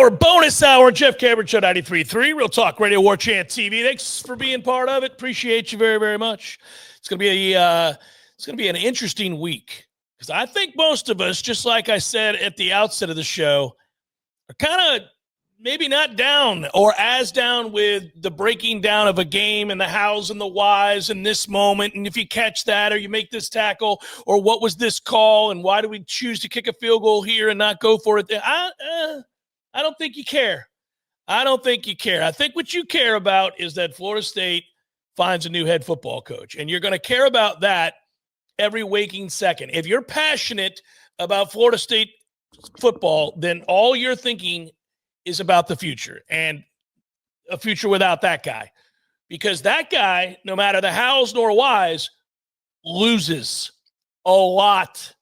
bonus hour, Jeff Cameron Show 93.3, Real Talk Radio, Warchant TV. Thanks for being part of it. Appreciate you very, very much. It's gonna be an interesting week because I think most of us, just like I said at the outset of the show, are kind of maybe not down or as down with the breaking down of a game and the hows and the whys in this moment. And if you catch that or you make this tackle or what was this call and why do we choose to kick a field goal here and not go for it? I don't think you care. I don't think you care. I think what you care about is that Florida State finds a new head football coach. And you're going to care about that every waking second. If you're passionate about Florida State football, then all you're thinking is about the future and a future without that guy. Because that guy, no matter the hows nor whys, loses a lot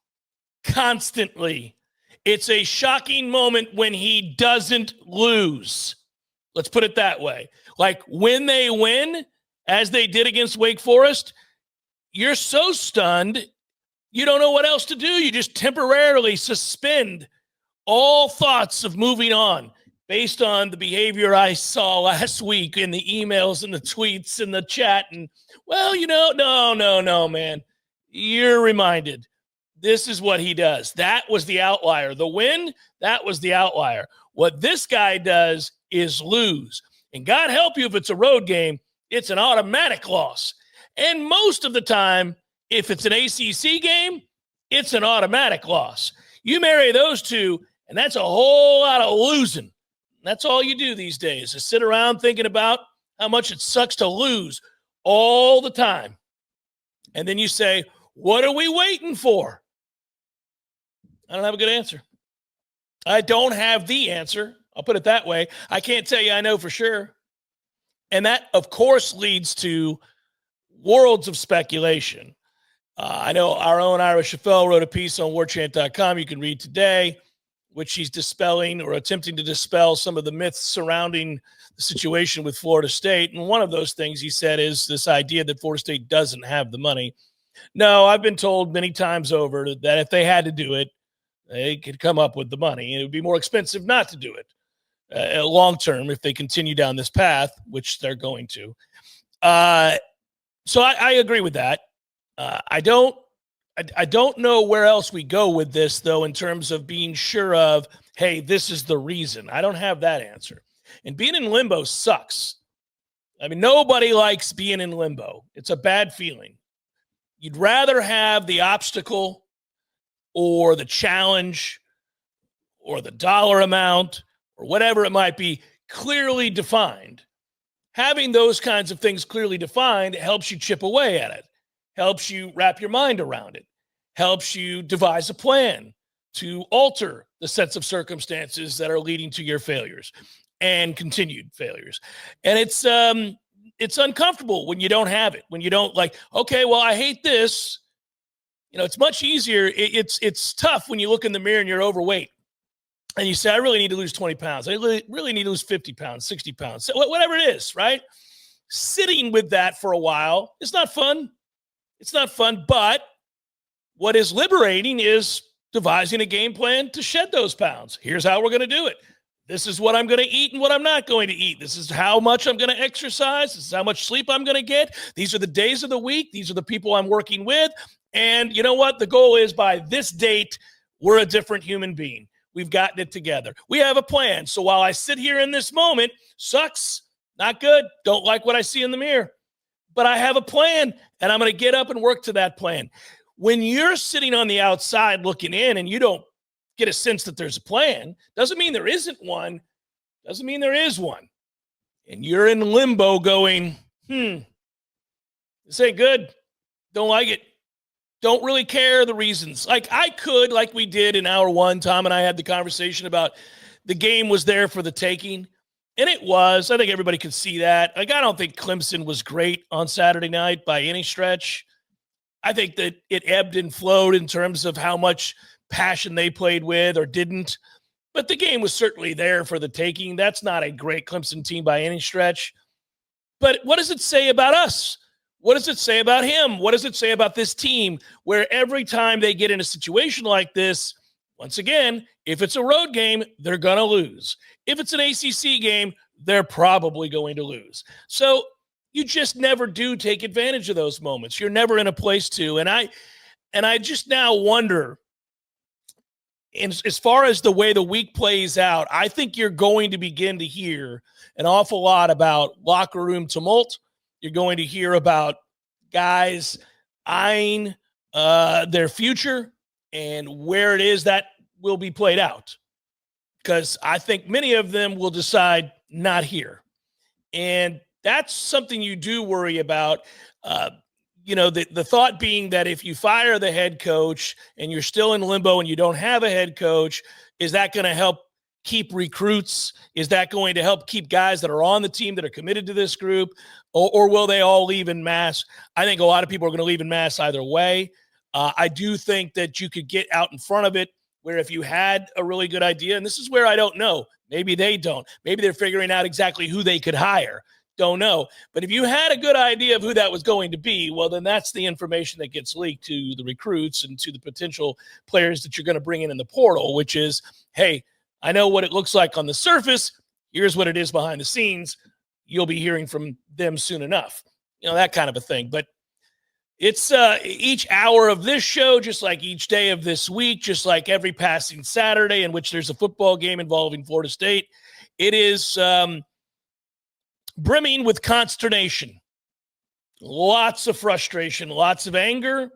constantly. It's a shocking moment when he doesn't lose. Let's put it that way. Like when they win, as they did against Wake Forest, you're so stunned, you don't know what else to do. You just temporarily suspend all thoughts of moving on based on the behavior I saw last week in the emails and the tweets and the chat. And, well, no, man. You're reminded. This is what he does. That was the outlier. The win, that was the outlier. What this guy does is lose. And God help you if it's a road game, it's an automatic loss. And most of the time, if it's an ACC game, it's an automatic loss. You marry those two, and that's a whole lot of losing. That's all you do these days is sit around thinking about how much it sucks to lose all the time. And then you say, what are we waiting for? I don't have a good answer. I don't have the answer. I'll put it that way. I can't tell you I know for sure. And that, of course, leads to worlds of speculation. I know our own Ira Schafel wrote a piece on warchant.com you can read today, which he's dispelling or attempting to dispel some of the myths surrounding the situation with Florida State. And one of those things he said is this idea that Florida State doesn't have the money. No, I've been told many times over that if they had to do it, they could come up with the money. And it would be more expensive not to do it long term if they continue down this path, which they're going to. So I agree with that. I don't know where else we go with this, though, in terms of being sure of, hey, this is the reason. I don't have that answer. And being in limbo sucks. I mean, nobody likes being in limbo. It's a bad feeling. You'd rather have the obstacle or the challenge or the dollar amount or whatever it might be clearly defined. Having those kinds of things clearly defined helps you chip away at it, helps you wrap your mind around it, helps you devise a plan to alter the sets of circumstances that are leading to your failures and continued failures. And it's uncomfortable when you don't have it, when you don't like, okay, well, I hate this. It's much easier. It's tough when you look in the mirror and you're overweight and you say, I really need to lose 20 pounds. I really need to lose 50 pounds, 60 pounds, so whatever it is, right? Sitting with that for a while, it's not fun. It's not fun, but what is liberating is devising a game plan to shed those pounds. Here's how we're going to do it. This is what I'm going to eat and what I'm not going to eat. This is how much I'm going to exercise. This is how much sleep I'm going to get. These are the days of the week. These are the people I'm working with. And you know what? The goal is by this date, we're a different human being. We've gotten it together. We have a plan. So while I sit here in this moment, sucks, not good, don't like what I see in the mirror, but I have a plan and I'm going to get up and work to that plan. When you're sitting on the outside looking in and you don't get a sense that there's a plan, doesn't mean there isn't one, doesn't mean there is one. And you're in limbo going, this ain't good, don't like it. Don't really care the reasons. Like I could, like we did in hour one, Tom and I had the conversation about the game was there for the taking. And it was. I think everybody could see that. Like, I don't think Clemson was great on Saturday night by any stretch. I think that it ebbed and flowed in terms of how much passion they played with or didn't. But the game was certainly there for the taking. That's not a great Clemson team by any stretch. But what does it say about us? What does it say about him? What does it say about this team where every time they get in a situation like this, Once again, if it's a road game, they're going to lose. If it's an ACC game, they're probably going to lose. So you just never do take advantage of those moments. You're never in a place to. And I just now wonder, as far as the way the week plays out, I think you're going to begin to hear an awful lot about locker room tumult. You're going to hear about guys eyeing their future and where it is that will be played out. Because I think many of them will decide not here. And that's something you do worry about. The thought being that if you fire the head coach and you're still in limbo and you don't have a head coach, is that going to help keep recruits? Is that going to help keep guys that are on the team that are committed to this group? Or will they all leave en masse? I think a lot of people are going to leave en masse either way. I do think that you could get out in front of it where if you had a really good idea, and this is where I don't know, maybe they don't. Maybe they're figuring out exactly who they could hire. Don't know. But if you had a good idea of who that was going to be, well, then that's the information that gets leaked to the recruits and to the potential players that you're going to bring in the portal, which is, hey, I know what it looks like on the surface. Here's what it is behind the scenes. You'll be hearing from them soon enough. That kind of a thing. But it's each hour of this show, just like each day of this week, just like every passing Saturday in which there's a football game involving Florida State, it is brimming with consternation, lots of frustration, lots of anger.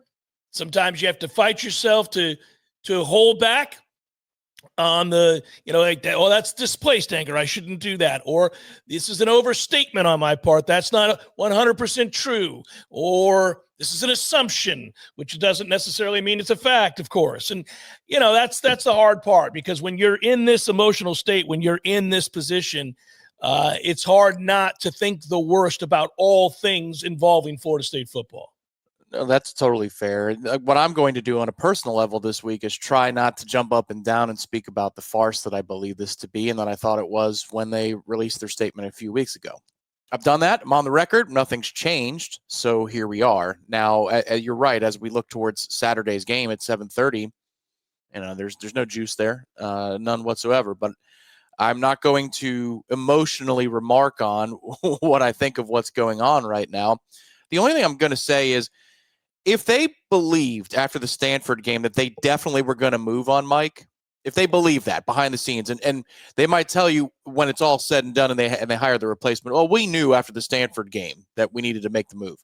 Sometimes you have to fight yourself to hold back on the, like that. Oh, that's displaced anger. I shouldn't do that. Or this is an overstatement on my part. That's not 100% true. Or this is an assumption, which doesn't necessarily mean it's a fact, of course. And, that's the hard part, because when you're in this emotional state, when you're in this position, it's hard not to think the worst about all things involving Florida State football. No, that's totally fair. What I'm going to do on a personal level this week is try not to jump up and down and speak about the farce that I believe this to be and that I thought it was when they released their statement a few weeks ago. I've done that. I'm on the record. Nothing's changed. So here we are. Now, you're right. As we look towards Saturday's game at 7:30, there's no juice there, none whatsoever. But I'm not going to emotionally remark on what I think of what's going on right now. The only thing I'm going to say is, if they believed after the Stanford game that they definitely were going to move on Mike, if they believe that behind the scenes, and they might tell you when it's all said and done and they hire the replacement, well, we knew after the Stanford game that we needed to make the move.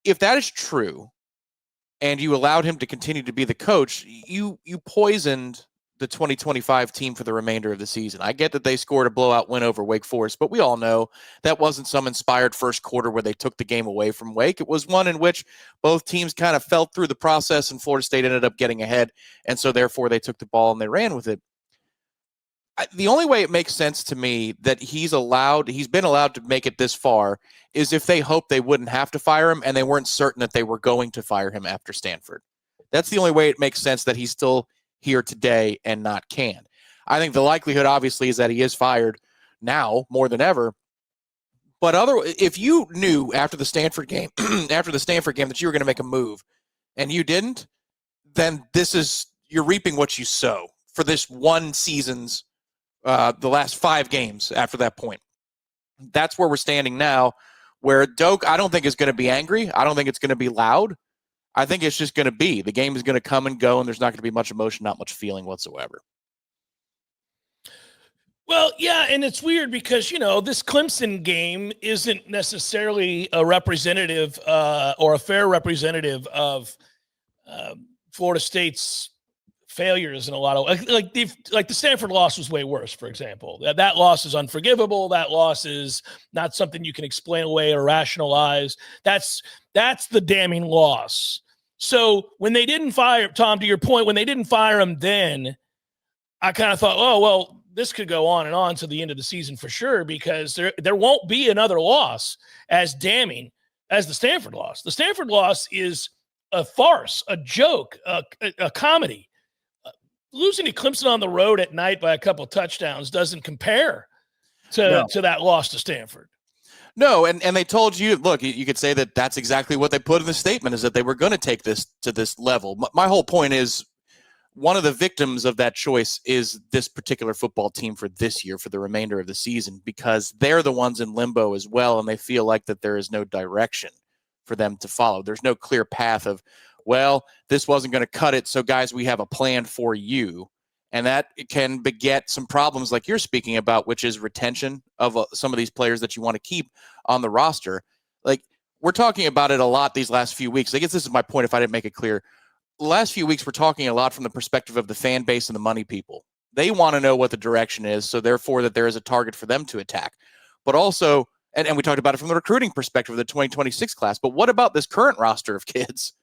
If that is true and you allowed him to continue to be the coach, you poisoned the 2025 team for the remainder of the season. I get that they scored a blowout win over Wake Forest, but we all know that wasn't some inspired first quarter where they took the game away from Wake. It was one in which both teams kind of fell through the process and Florida State ended up getting ahead, and so therefore they took the ball and they ran with it. The only way it makes sense to me that he's been allowed to make it this far is if they hoped they wouldn't have to fire him and they weren't certain that they were going to fire him after Stanford. That's the only way it makes sense that he's still here today and not canned. I think the likelihood, obviously, is that he is fired now more than ever. But if you knew after the Stanford game, that you were going to make a move and you didn't, then you're reaping what you sow for this one season's, the last 5 games after that point. That's where we're standing now, where Doak, I don't think is going to be angry. I don't think it's going to be loud. I think it's just going to be, the game is going to come and go, and there's not going to be much emotion, not much feeling whatsoever. Well, yeah, and it's weird because, this Clemson game isn't necessarily a representative or a fair representative of Florida State's failures in a lot of, like the Stanford loss was way worse, for example. That loss is unforgivable. That loss is not something you can explain away or rationalize. That's the damning loss. So when they didn't fire, Tom, to your point, when they didn't fire him then, I kind of thought, oh, well, this could go on and on to the end of the season for sure, because there won't be another loss as damning as the Stanford loss. The Stanford loss is a farce, a joke, a comedy. Losing to Clemson on the road at night by a couple of touchdowns doesn't compare to that loss to Stanford. No, and they told you, look, you could say that that's exactly what they put in the statement, is that they were going to take this to this level. My whole point is, one of the victims of that choice is this particular football team for this year, for the remainder of the season, because they're the ones in limbo as well, and they feel like that there is no direction for them to follow. There's no clear path of, well, this wasn't going to cut it, so guys, we have a plan for you. And that can beget some problems like you're speaking about, which is retention of some of these players that you want to keep on the roster. Like, we're talking about it a lot these last few weeks. I guess this is my point if I didn't make it clear. Last few weeks, we're talking a lot from the perspective of the fan base and the money people. They want to know what the direction is, so therefore that there is a target for them to attack. But also, and we talked about it from the recruiting perspective of the 2026 class, but what about this current roster of kids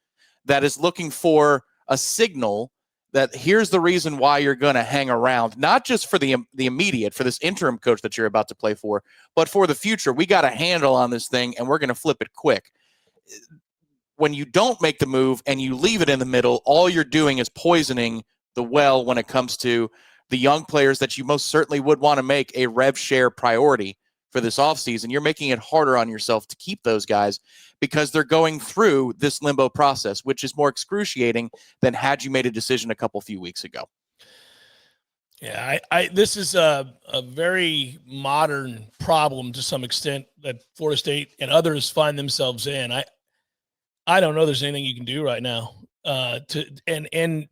that is looking for a signal that here's the reason why you're going to hang around, not just for the immediate, for this interim coach that you're about to play for, but for the future. We got a handle on this thing, and we're going to flip it quick. When you don't make the move and you leave it in the middle, all you're doing is poisoning the well when it comes to the young players that you most certainly would want to make a rev share priority for this offseason. You're making it harder on yourself to keep those guys because they're going through this limbo process, which is more excruciating than had you made a decision a few weeks ago. Yeah, this is a very modern problem to some extent that Florida State and others find themselves in. I don't know there's anything you can do right now and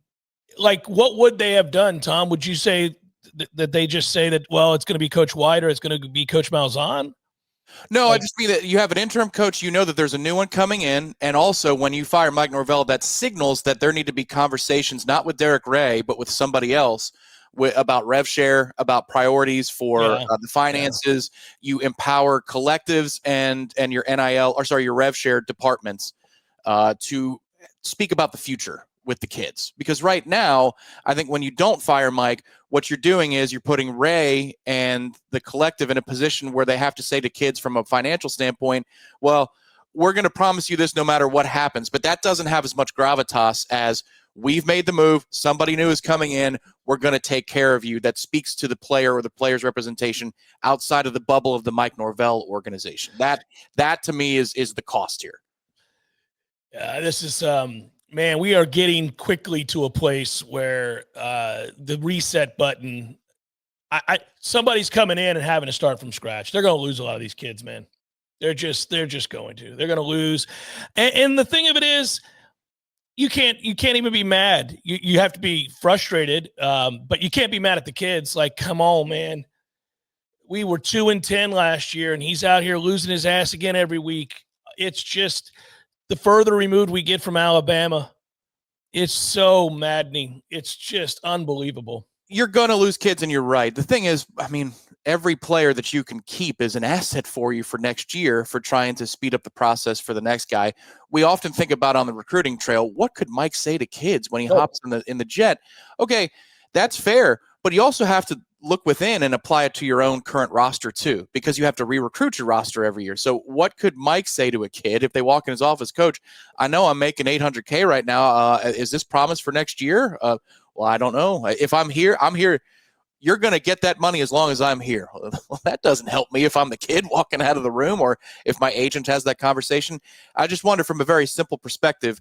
like, what would they have done, Tom? Would you say that they just say that, well, it's going to be Coach White or it's going to be Coach Malzahn? No, I just mean that you have an interim coach, you know that there's a new one coming in, and also when you fire Mike Norvell, that signals that there need to be conversations, not with Derek Ray, but with somebody else about rev share, about priorities for the finances. Yeah. You empower collectives and your your rev share departments to speak about the future with the kids. Because right now, I think when you don't fire Mike, what you're doing is you're putting Ray and the collective in a position where they have to say to kids from a financial standpoint, well, we're going to promise you this no matter what happens. But that doesn't have as much gravitas as we've made the move. Somebody new is coming in. We're going to take care of you. That speaks to the player or the player's representation outside of the bubble of the Mike Norvell organization. That to me is the cost here. This is man, we are getting quickly to a place where the reset button, somebody's coming in and having to start from scratch. They're going to lose a lot of these kids, man. They're just going to. They're going to lose. And the thing of it is, you can't even be mad. You have to be frustrated, but you can't be mad at the kids. Like, come on, man. We were 2-10 last year, and he's out here losing his ass again every week. It's just the further removed we get from Alabama, it's so maddening. It's just unbelievable. You're going to lose kids, and you're right. The thing is, I mean, every player that you can keep is an asset for you for next year for trying to speed up the process for the next guy. We often think about on the recruiting trail, what could Mike say to kids when he hops in the jet? Okay, that's fair, but you also have to look within and apply it to your own current roster too, because you have to re-recruit your roster every year. So what could Mike say to a kid if they walk in his office? Coach, I know I'm making $800K right now. Is this promised for next year? Well, I don't know. If I'm here. You're going to get that money as long as I'm here. Well, that doesn't help me if I'm the kid walking out of the room or if my agent has that conversation. I just wonder from a very simple perspective,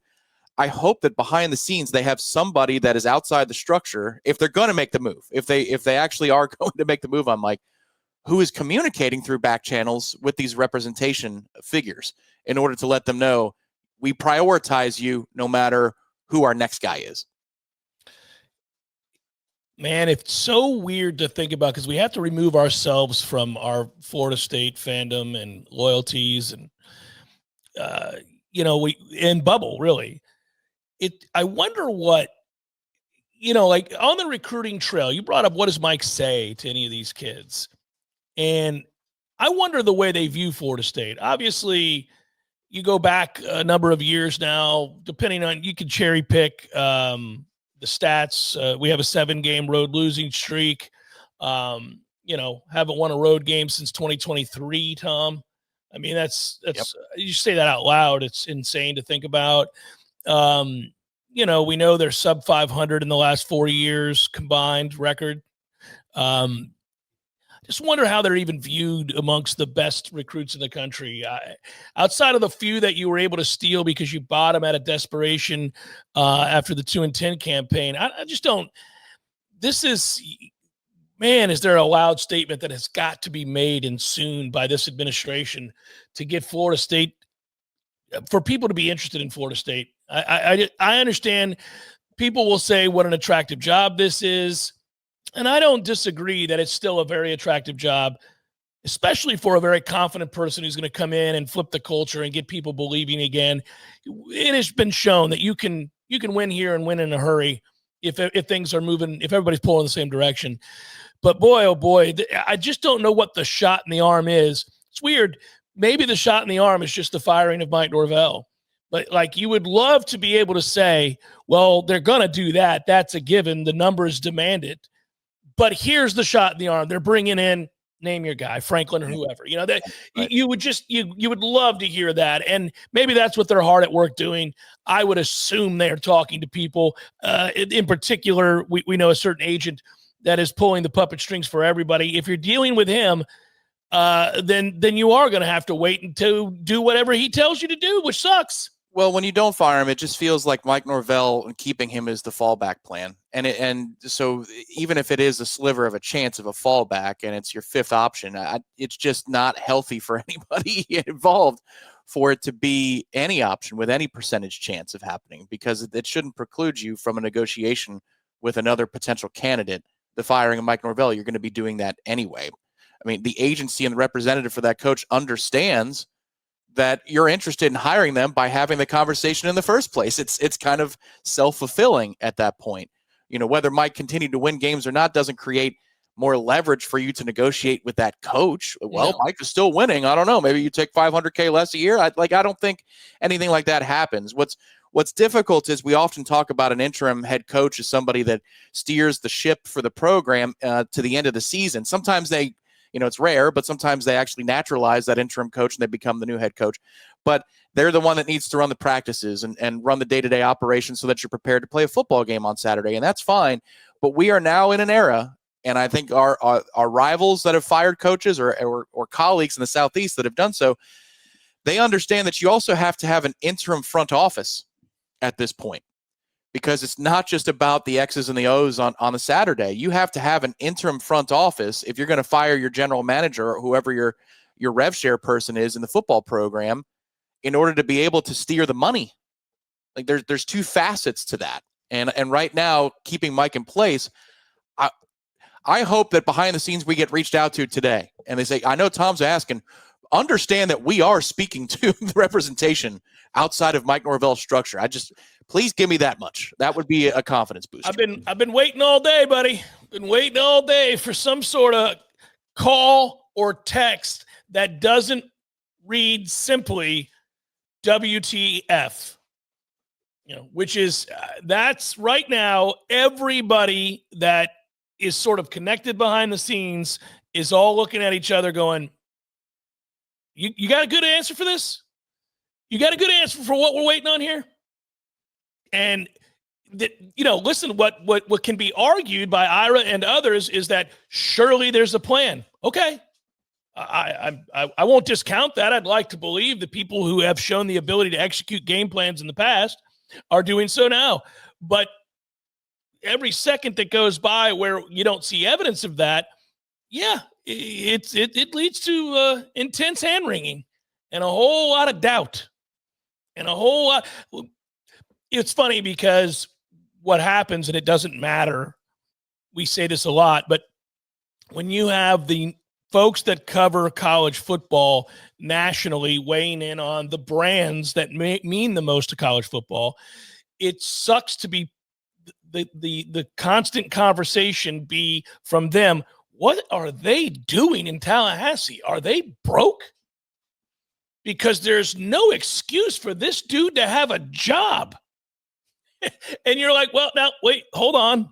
I hope that behind the scenes they have somebody that is outside the structure, if they're going to make the move, if they actually are going to make the move on Mike, who is communicating through back channels with these representation figures in order to let them know we prioritize you no matter who our next guy is. Man, it's so weird to think about because we have to remove ourselves from our Florida State fandom and loyalties and, we in bubble, really. I wonder what, like on the recruiting trail, you brought up what does Mike say to any of these kids? And I wonder the way they view Florida State. Obviously, you go back a number of years now, depending on, you can cherry pick the stats. We have a 7-game road losing streak. Haven't won a road game since 2023, Tom. I mean, that's You say that out loud. It's insane to think about. We know they're sub 500 in the last 4 years combined record. just wonder how they're even viewed amongst the best recruits in the country. Outside of the few that you were able to steal because you bought them out of desperation after the 2-10 campaign, I just don't. This is, man, is there a loud statement that has got to be made and soon by this administration to get Florida State, for people to be interested in Florida State. I understand people will say what an attractive job this is, and I don't disagree that it's still a very attractive job, especially for a very confident person who's going to come in and flip the culture and get people believing again. It has been shown that you can win here and win in a hurry if things are moving, if everybody's pulling in the same direction. But boy, oh boy, I just don't know what the shot in the arm is. It's weird. Maybe the shot in the arm is just the firing of Mike Norvell. But like, you would love to be able to say, well, they're going to do that. That's a given. The numbers demand it. But here's the shot in the arm. They're bringing in, name your guy, Franklin or whoever. You know, that right. You would love to hear that. And maybe that's what they're hard at work doing. I would assume they're talking to people. In particular, we know a certain agent that is pulling the puppet strings for everybody. If you're dealing with him, then you are going to have to wait until do whatever he tells you to do, which sucks. Well, when you don't fire him, it just feels like Mike Norvell and keeping him is the fallback plan. And so even if it is a sliver of a chance of a fallback and it's your fifth option, it's just not healthy for anybody involved for it to be any option with any percentage chance of happening, because it shouldn't preclude you from a negotiation with another potential candidate. The firing of Mike Norvell, you're going to be doing that anyway. I mean, the agency and the representative for that coach understands that you're interested in hiring them by having the conversation in the first place. It's kind of self-fulfilling at that point. You know, whether Mike continued to win games or not doesn't create more leverage for you to negotiate with that coach. Well, no. Mike is still winning. I don't know. Maybe you take $500K less a year. I don't think anything like that happens. What's difficult is we often talk about an interim head coach as somebody that steers the ship for the program to the end of the season. Sometimes they, it's rare, but sometimes they actually naturalize that interim coach and they become the new head coach. But they're the one that needs to run the practices and run the day-to-day operations so that you're prepared to play a football game on Saturday. And that's fine. But we are now in an era, and I think our rivals that have fired coaches or colleagues in the Southeast that have done so, they understand that you also have to have an interim front office at this point, because it's not just about the X's and the O's on a Saturday. You have to have an interim front office if you're going to fire your general manager or whoever your rev share person is in the football program in order to be able to steer the money. Like there's two facets to that. And right now, keeping Mike in place, I hope that behind the scenes we get reached out to today and they say, I know Tom's asking, understand that we are speaking to the representation outside of Mike Norvell's structure. Please give me that much. That would be a confidence booster. I've been waiting all day, buddy. Been waiting all day for some sort of call or text that doesn't read simply WTF. Which is that's right now everybody that is sort of connected behind the scenes is all looking at each other going, You got a good answer for this? You got a good answer for what we're waiting on here? And listen, what can be argued by Ira and others is that surely there's a plan. Okay. I won't discount that. I'd like to believe the people who have shown the ability to execute game plans in the past are doing so now. But every second that goes by where you don't see evidence of that, it leads to intense hand wringing and a whole lot of doubt and a whole lot. It's funny because what happens, and it doesn't matter, we say this a lot, but when you have the folks that cover college football nationally weighing in on the brands that mean the most to college football, it sucks to be the constant conversation be from them. What are they doing in Tallahassee? Are they broke? Because there's no excuse for this dude to have a job. And you're like, well, now wait, hold on.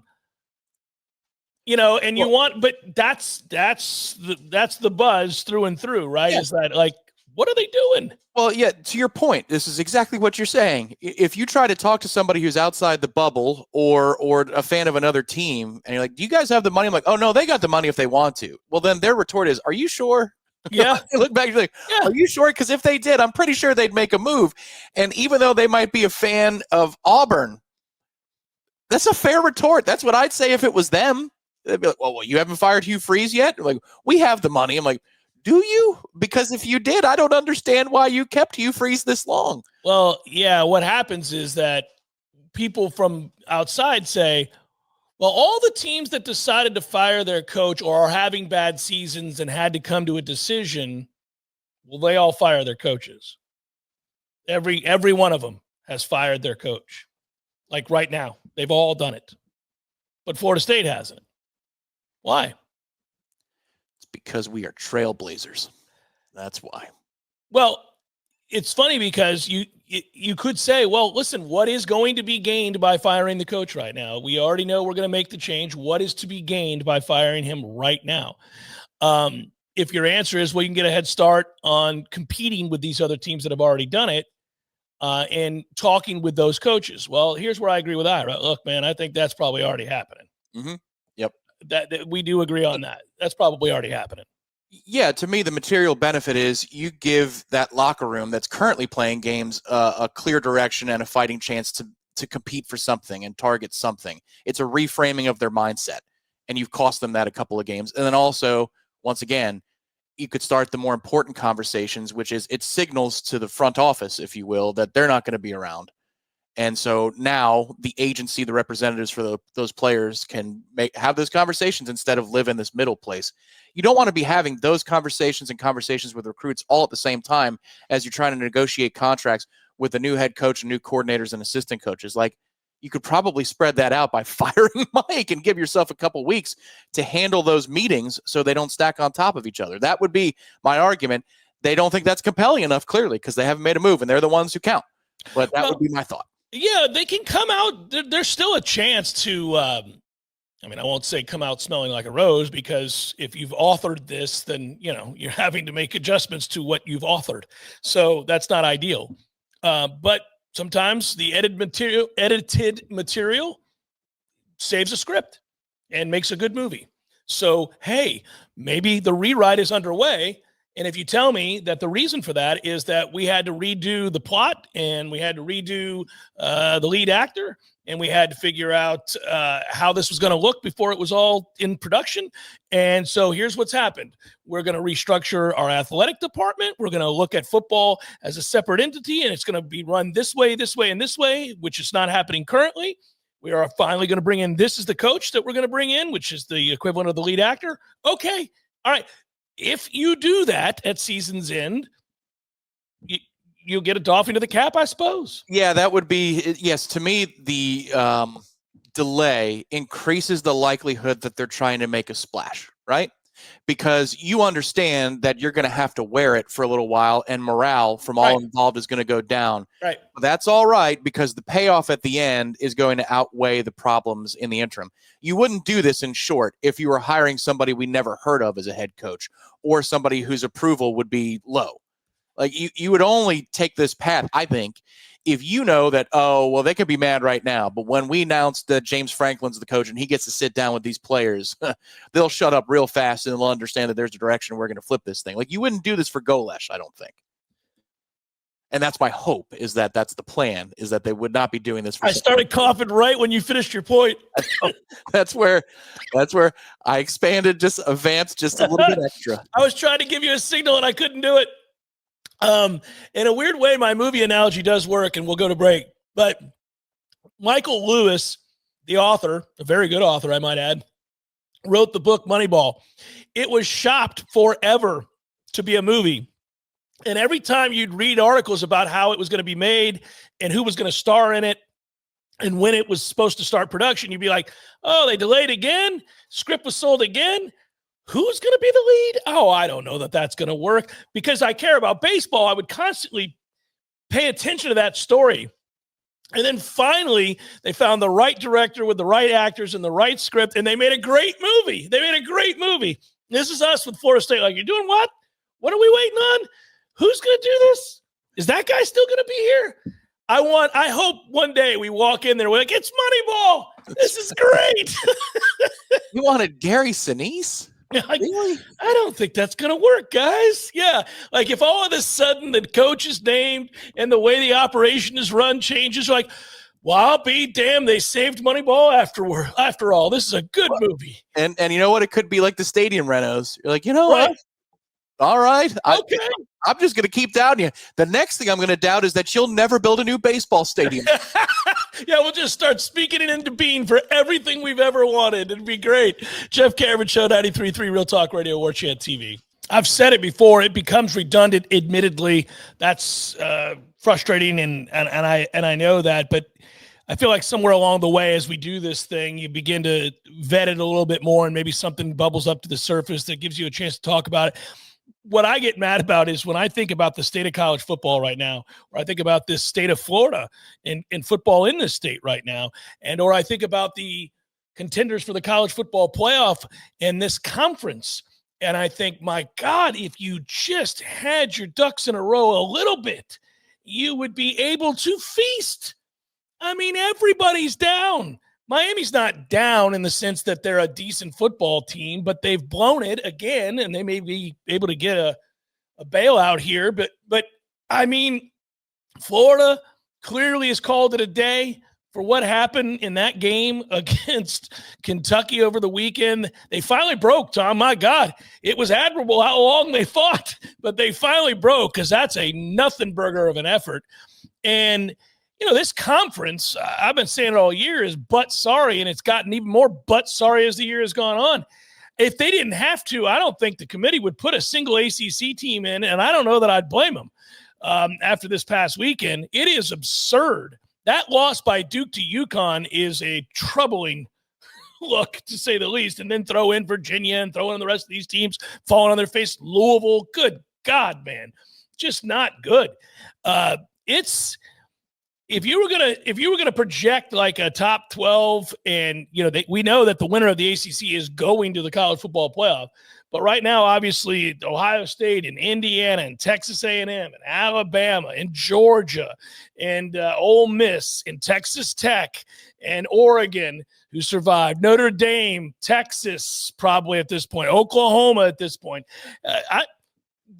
But that's the buzz through and through, right? Yeah. Is that like What are they doing? Well, yeah, to your point, this is exactly what you're saying. If you try to talk to somebody who's outside the bubble or a fan of another team, and you're like, do you guys have the money? I'm like, oh, no, they got the money if they want to. Well, then their retort is, are you sure? Yeah. You look back, you're like, Yeah. are you sure? Because if they did, I'm pretty sure they'd make a move. And even though they might be a fan of Auburn, that's a fair retort. That's what I'd say if it was them. They'd be like, well, you haven't fired Hugh Freeze yet? They're like, we have the money. I'm like, do you? Because if you did, I don't understand why you kept Hugh Freeze this long. Well, yeah, what happens is that people from outside say, well, all the teams that decided to fire their coach or are having bad seasons and had to come to a decision, well, they all fire their coaches. Every one of them has fired their coach. Like right now, they've all done it. But Florida State hasn't. Why? It's because we are trailblazers. That's why. Well, it's funny because you could say, well, listen, what is going to be gained by firing the coach right now? We already know we're going to make the change. What is to be gained by firing him right now? If your answer is, well, you can get a head start on competing with these other teams that have already done it and talking with those coaches. Well, here's where I agree with Ira. Look, man, I think that's probably already happening. Mm-hmm. Yep. That we do agree on that. That's probably already happening. Yeah, to me, the material benefit is you give that locker room that's currently playing games a clear direction and a fighting chance to compete for something and target something. It's a reframing of their mindset, and you've cost them that a couple of games. And then also, once again, you could start the more important conversations, which is it signals to the front office, if you will, that they're not going to be around. And so now the agency, the representatives for those players can have those conversations instead of live in this middle place. You don't want to be having those conversations and conversations with recruits all at the same time as you're trying to negotiate contracts with a new head coach and new coordinators and assistant coaches. Like, you could probably spread that out by firing Mike and give yourself a couple weeks to handle those meetings so they don't stack on top of each other. That would be my argument. They don't think that's compelling enough, clearly, because they haven't made a move and they're the ones who count. But that would be my thought. Yeah, they can come out. There's still a chance to, I won't say come out smelling like a rose, because if you've authored this, then, you're having to make adjustments to what you've authored. So that's not ideal. But sometimes the edited material saves a script and makes a good movie. So, hey, maybe the rewrite is underway. And if you tell me that the reason for that is that we had to redo the plot and we had to redo the lead actor and we had to figure out how this was going to look before it was all in production. And so here's what's happened. We're going to restructure our athletic department. We're going to look at football as a separate entity, and it's going to be run this way, and this way, which is not happening currently. We are finally going to bring in, this is the coach that we're going to bring in, which is the equivalent of the lead actor. Okay. All right. If you do that at season's end, you'll get a doffing to the cap, I suppose. Yeah, that would be, yes, to me, the delay increases the likelihood that they're trying to make a splash, right? Because you understand that you're going to have to wear it for a little while and morale from all involved is going to go down. Right. That's all right, because the payoff at the end is going to outweigh the problems in the interim. You wouldn't do this, in short, if you were hiring somebody we never heard of as a head coach or somebody whose approval would be low. Like, you would only take this path, I think, if you know that, oh, well, they could be mad right now, but when we announced that James Franklin's the coach and he gets to sit down with these players, they'll shut up real fast and they'll understand that there's a direction we're going to flip this thing. Like, you wouldn't do this for Golesh, I don't think. And that's my hope, is that that's the plan, is that they would not be doing this for I started coughing right when you finished your point. That's where I expanded, just advanced just a little bit extra. I was trying to give you a signal and I couldn't do it. In a weird way, my movie analogy does work, and we'll go to break. But Michael Lewis, the author, a very good author, I might add, wrote the book Moneyball. It was shopped forever to be a movie. And every time you'd read articles about how it was going to be made and who was going to star in it and when it was supposed to start production, you'd be like, oh, they delayed again? Script was sold again? Who's going to be the lead? Oh, I don't know that that's going to work. Because I care about baseball, I would constantly pay attention to that story. And then finally, they found the right director with the right actors and the right script, and they made a great movie. This is us with Florida State. Like, you're doing what? What are we waiting on? who's going to do this? Is that guy still going to be here? I hope one day we walk in there, we're like, it's Moneyball. This is great. You wanted Gary Sinise? Really? I don't think that's going to work, guys. Yeah. Like if all of a sudden the coach is named and the way the operation is run changes, like, well, I'll be damned. They saved Moneyball after all. This is a good movie. And you know what? It could be like the stadium renos. You're like, you know what? All right. Okay. I'm just going to keep doubting you. The next thing I'm going to doubt is that you'll never build a new baseball stadium. Yeah, we'll just start speaking it into being for everything we've ever wanted. It'd be great. Jeff Cameron Show, 93.3 Real Talk Radio, Warchant TV. I've said it before. It becomes redundant, admittedly. That's frustrating, and I know that. But I feel like somewhere along the way as we do this thing, you begin to vet it a little bit more, and maybe something bubbles up to the surface that gives you a chance to talk about it. What I get mad about is when I think about the state of college football right now, or I think about this state of Florida and football in this state right now, or I think about the contenders for the college football playoff and this conference, and I think, my God, if you just had your ducks in a row a little bit, you would be able to feast. I mean, everybody's down. Miami's not down in the sense that they're a decent football team, but they've blown it again, and they may be able to get a bailout here. But I mean, Florida clearly has called it a day for what happened in that game against Kentucky over the weekend. They finally broke, Tom. My God, it was admirable how long they fought, but they finally broke because that's a nothing burger of an effort. And this conference, I've been saying it all year, is butt sorry, and it's gotten even more butt sorry as the year has gone on. If they didn't have to, I don't think the committee would put a single ACC team in, and I don't know that I'd blame them after this past weekend. It is absurd. That loss by Duke to UConn is a troubling look, to say the least, and then throw in Virginia and throw in the rest of these teams falling on their face. Louisville, good God, man, just not good. If you were gonna project like a top 12, and we know that the winner of the ACC is going to the college football playoff, but right now, obviously, Ohio State and Indiana and Texas A&M and Alabama and Georgia and Ole Miss and Texas Tech and Oregon, who survived, Notre Dame, Texas, probably at this point, Oklahoma at this point.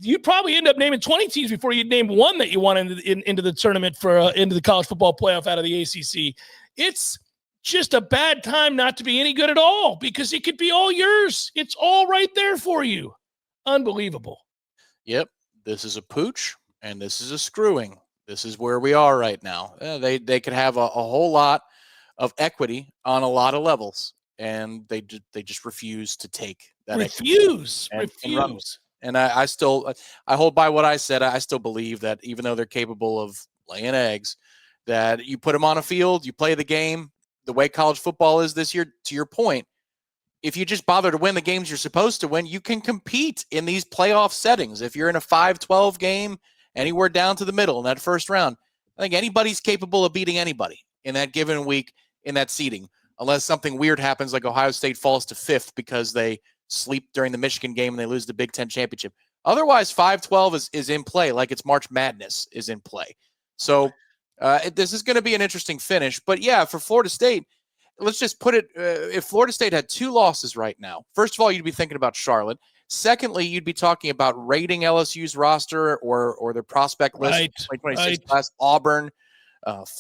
You'd probably end up naming 20 teams before you'd name one that you want into the tournament for into the college football playoff out of the ACC. It's just a bad time not to be any good at all, because it could be all yours. It's all right there for you. Unbelievable. Yep. This is a pooch and this is a screwing. This is where we are right now. They could have a whole lot of equity on a lot of levels, and they just refuse to take that. Refuse. And I hold by what I said. I still believe that even though they're capable of laying eggs, that you put them on a field, you play the game the way college football is this year, to your point, if you just bother to win the games you're supposed to win, you can compete in these playoff settings. If you're in a 5-12 game, anywhere down to the middle in that first round, I think anybody's capable of beating anybody in that given week in that seeding, unless something weird happens like Ohio State falls to 5th because they sleep during the Michigan game and they lose the Big Ten championship. Otherwise, 5-12 is in play, like it's March Madness is in play. So this is going to be an interesting finish. But yeah, for Florida State, let's just put it, if Florida State had 2 losses right now, first of all, you'd be thinking about Charlotte. Secondly, you'd be talking about rating LSU's roster or their prospect list, 2026 class, Auburn,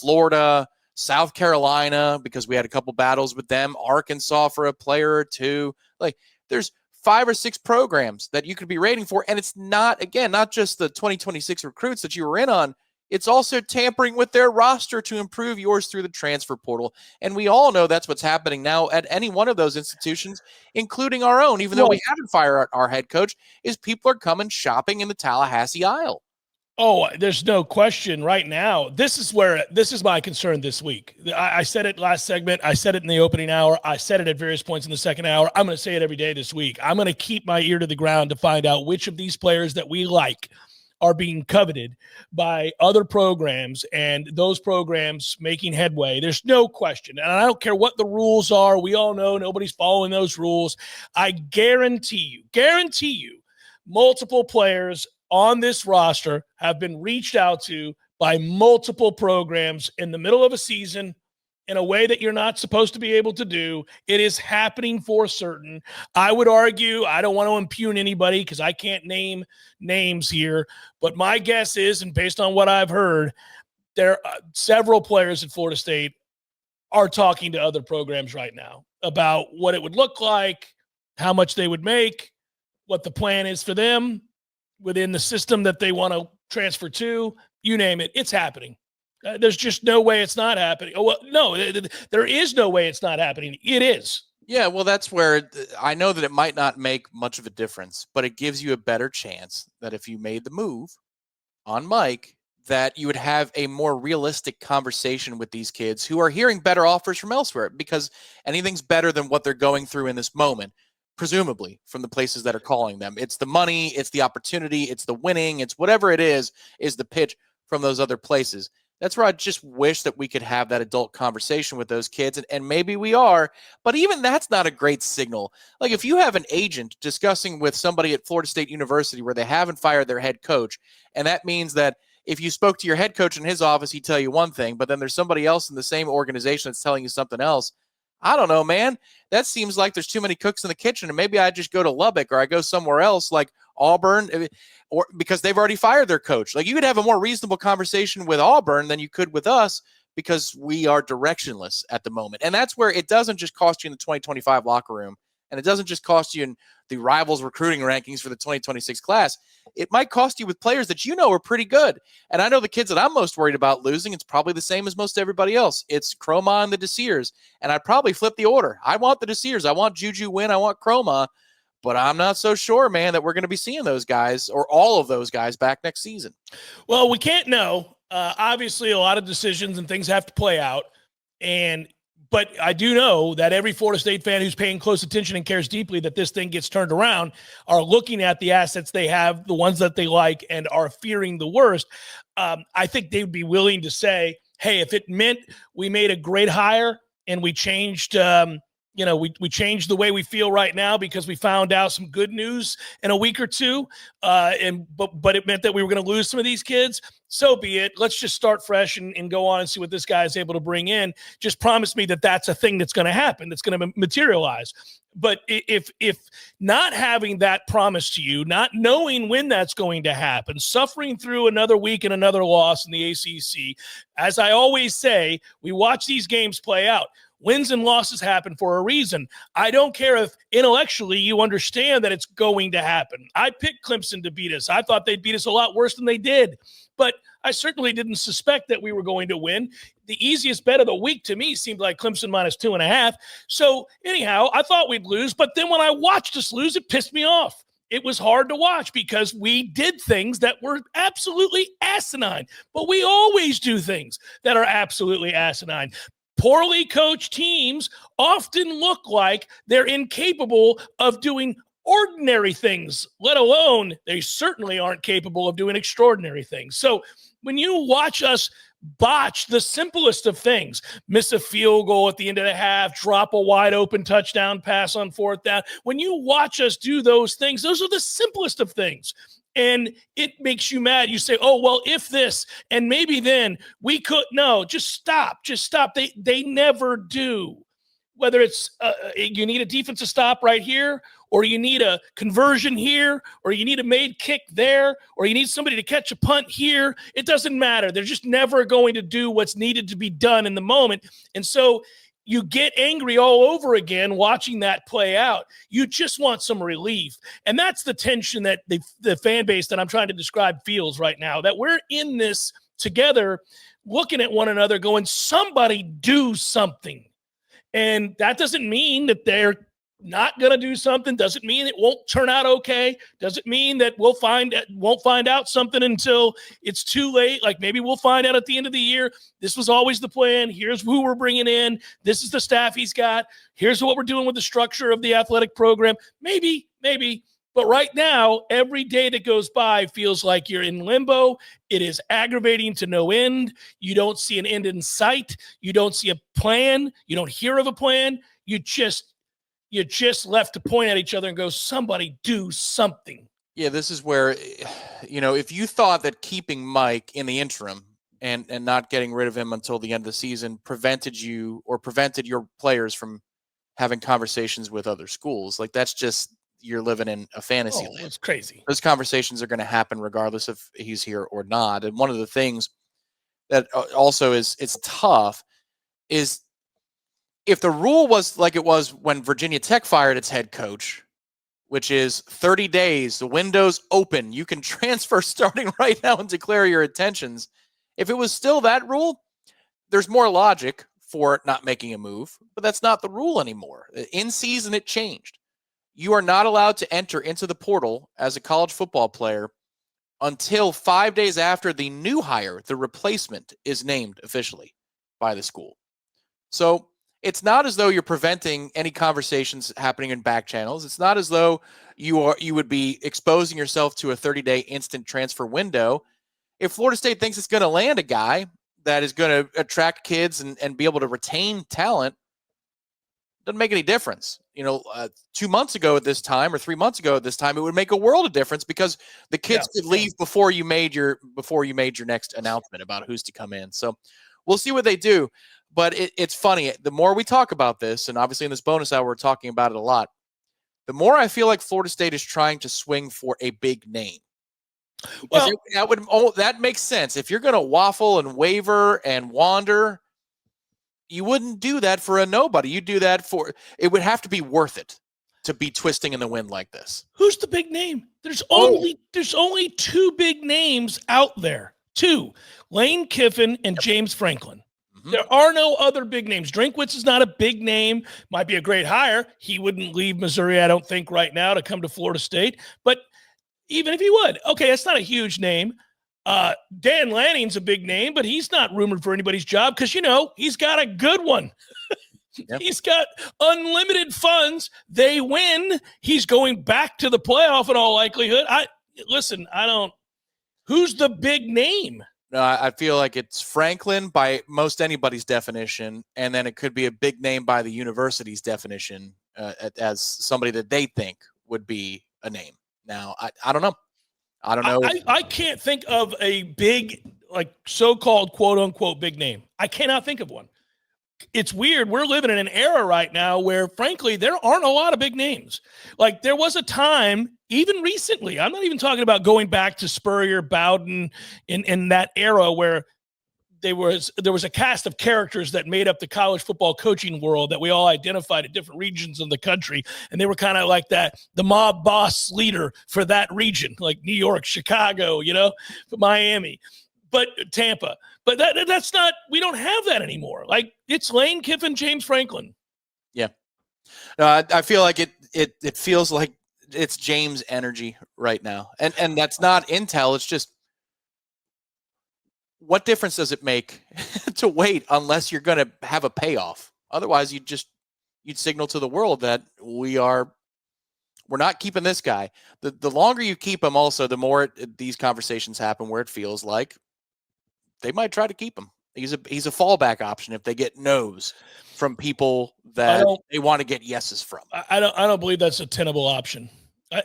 Florida, South Carolina, because we had a couple battles with them, Arkansas for a player or two. Like, there's 5 or 6 programs that you could be rating for. And it's not, again, not just the 2026 recruits that you were in on. It's also tampering with their roster to improve yours through the transfer portal. And we all know that's what's happening now at any one of those institutions, including our own, even though we haven't fired our head coach, is people are coming shopping in the Tallahassee aisle. Oh, there's no question right now. This is my concern this week. I said it last segment. I said it in the opening hour. I said it at various points in the second hour. I'm going to say it every day this week. I'm going to keep my ear to the ground to find out which of these players that we like are being coveted by other programs, and those programs making headway. There's no question. And I don't care what the rules are. We all know nobody's following those rules. I guarantee you, multiple players on this roster have been reached out to by multiple programs in the middle of a season in a way that you're not supposed to be able to do. It is happening for certain. I would argue, I don't want to impugn anybody because I can't name names here, but my guess is, and based on what I've heard, there are several players at Florida State are talking to other programs right now about what it would look like, how much they would make, what the plan is for them within the system that they want to transfer to. You name it, it's happening. There's just no way it's not happening. Oh, well, no, there is no way it's not happening. It is. Yeah, well, that's where I know that it might not make much of a difference, but it gives you a better chance that if you made the move on Mike, that you would have a more realistic conversation with these kids who are hearing better offers from elsewhere, because anything's better than what they're going through in this moment, presumably from the places that are calling them. It's the money, it's the opportunity, it's the winning, it's whatever it is the pitch from those other places. That's where I just wish that we could have that adult conversation with those kids, and maybe we are, but even that's not a great signal. Like if you have an agent discussing with somebody at Florida State University where they haven't fired their head coach, and that means that if you spoke to your head coach in his office, he'd tell you one thing, but then there's somebody else in the same organization that's telling you something else. I don't know, man. That seems like there's too many cooks in the kitchen, and maybe I just go to Lubbock or I go somewhere else like Auburn, or because they've already fired their coach. Like you could have a more reasonable conversation with Auburn than you could with us because we are directionless at the moment. And that's where it doesn't just cost you in the 2025 locker room, and it doesn't just cost you in the rivals recruiting rankings for the 2026 class. It might cost you with players that you know are pretty good. And I know the kids that I'm most worried about losing, it's probably the same as most everybody else. It's Croma and the Desirs. And I'd probably flip the order. I want the Desirs. I want Juju Wynn. I want Croma. But I'm not so sure, man, that we're going to be seeing those guys or all of those guys back next season. Well, we can't know. Obviously, a lot of decisions and things have to play out. But I do know that every Florida State fan who's paying close attention and cares deeply that this thing gets turned around are looking at the assets they have, the ones that they like, and are fearing the worst. I think they would be willing to say, hey, if it meant we made a great hire and we changed we changed the way we feel right now because we found out some good news in a week or two, but it meant that we were going to lose some of these kids. So be it. Let's just start fresh and go on and see what this guy is able to bring in. Just promise me that that's a thing that's going to happen, that's going to materialize. But if not having that promise to you, not knowing when that's going to happen, suffering through another week and another loss in the ACC, as I always say, we watch these games play out. Wins and losses happen for a reason. I don't care if intellectually you understand that it's going to happen. I picked Clemson to beat us. I thought they'd beat us a lot worse than they did. But I certainly didn't suspect that we were going to win. The easiest bet of the week to me seemed like Clemson -2.5. So anyhow, I thought we'd lose. But then when I watched us lose, it pissed me off. It was hard to watch because we did things that were absolutely asinine. But we always do things that are absolutely asinine. Poorly coached teams often look like they're incapable of doing ordinary things, let alone they certainly aren't capable of doing extraordinary things. So when you watch us botch the simplest of things, miss a field goal at the end of the half, drop a wide open touchdown pass on fourth down, when you watch us do those things, those are the simplest of things. And it makes you mad. You say, oh, well, if this, and maybe then we could. No, just stop. They never do. Whether it's you need a defensive stop right here, or you need a conversion here, or you need a made kick there, or you need somebody to catch a punt here. It doesn't matter. They're just never going to do what's needed to be done in the moment. And so you get angry all over again watching that play out. You just want some relief. And that's the tension that the fan base that I'm trying to describe feels right now, that we're in this together, looking at one another going, somebody do something. And that doesn't mean that they're not going to do something. Doesn't mean it won't turn out okay. Doesn't mean that won't find out something until it's too late. Like maybe we'll find out at the end of the year, this was always the plan. Here's who we're bringing in. This is the staff he's got. Here's what we're doing with the structure of the athletic program. Maybe. But right now, every day that goes by feels like you're in limbo. It is aggravating to no end. You don't see an end in sight. You don't see a plan. You don't hear of a plan. You just left to point at each other and go, somebody do something. Yeah, this is where, if you thought that keeping Mike in the interim and not getting rid of him until the end of the season prevented your players from having conversations with other schools, like that's just, you're living in a fantasy Oh, land. it's crazy. Those conversations are going to happen regardless if he's here or not. And one of the things that also it's tough is if the rule was like it was when Virginia Tech fired its head coach, which is 30 days, the window's open, you can transfer starting right now and declare your intentions. If it was still that rule, there's more logic for not making a move, but that's not the rule anymore. In season, it changed. You are not allowed to enter into the portal as a college football player until 5 days after the new hire, the replacement, is named officially by the school. So it's not as though you're preventing any conversations happening in back channels. It's not as though you would be exposing yourself to a 30-day instant transfer window. If Florida State thinks it's going to land a guy that is going to attract kids and be able to retain talent, doesn't make any difference. 2 months ago at this time or 3 months ago at this time, it would make a world of difference because the kids could leave before you made your next announcement about who's to come in. So we'll see what they do. But it's funny. The more we talk about this, and obviously in this bonus hour, we're talking about it a lot, the more I feel like Florida State is trying to swing for a big name. Because that makes sense. If you're going to waffle and waver and wander, you wouldn't do that for a nobody. You do that it would have to be worth it to be twisting in the wind like this. Who's the big name? There's only two big names out there. Two, Lane Kiffin and James Franklin. Mm-hmm. There are no other big names. Drinkwitz is not a big name. Might be a great hire. He wouldn't leave Missouri, I don't think, right now to come to Florida State. But even if he would, okay, that's not a huge name. Dan Lanning's a big name, but he's not rumored for anybody's job because, he's got a good one. Yep. He's got unlimited funds. They win. He's going back to the playoff in all likelihood. Who's the big name? No, I feel like it's Franklin by most anybody's definition, and then it could be a big name by the university's definition as somebody that they think would be a name. Now, I don't know. I don't know. I can't think of a big, so-called quote-unquote big name. I cannot think of one. It's weird. We're living in an era right now where, frankly, there aren't a lot of big names. Like, there was a time, even recently, I'm not even talking about going back to Spurrier, Bowden, in that era where there was a cast of characters that made up the college football coaching world that we all identified at different regions of the country. And they were kind of like the mob boss leader for that region, like New York, Chicago, Miami, but Tampa. But that's not, we don't have that anymore. Like, it's Lane Kiffin, James Franklin. Yeah. No, I feel like it feels like it's James energy right now. And that's not intel. It's just, what difference does it make to wait unless you're going to have a payoff? Otherwise, you'd signal to the world that we're not keeping this guy. The longer you keep him, also, the more these conversations happen where it feels like they might try to keep him. He's a fallback option if they get no's from people that they want to get yeses from. I don't believe that's a tenable option.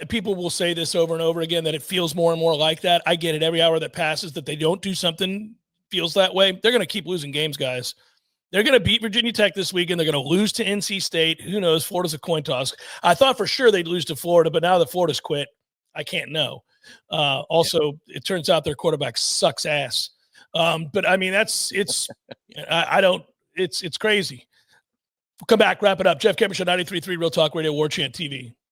People will say this over and over again, that it feels more and more like that. I get it. Every hour that passes that they don't do something feels that way. They're going to keep losing games, guys. They're going to beat Virginia Tech this weekend. They're going to lose to NC State. Who knows? Florida's a coin toss. I thought for sure they'd lose to Florida, but now that Florida's quit, I can't know. It turns out their quarterback sucks ass. But I mean, it's crazy. We'll come back, wrap it up. Jeff Cameron Show, 93.3 Real Talk Radio, Warchant TV.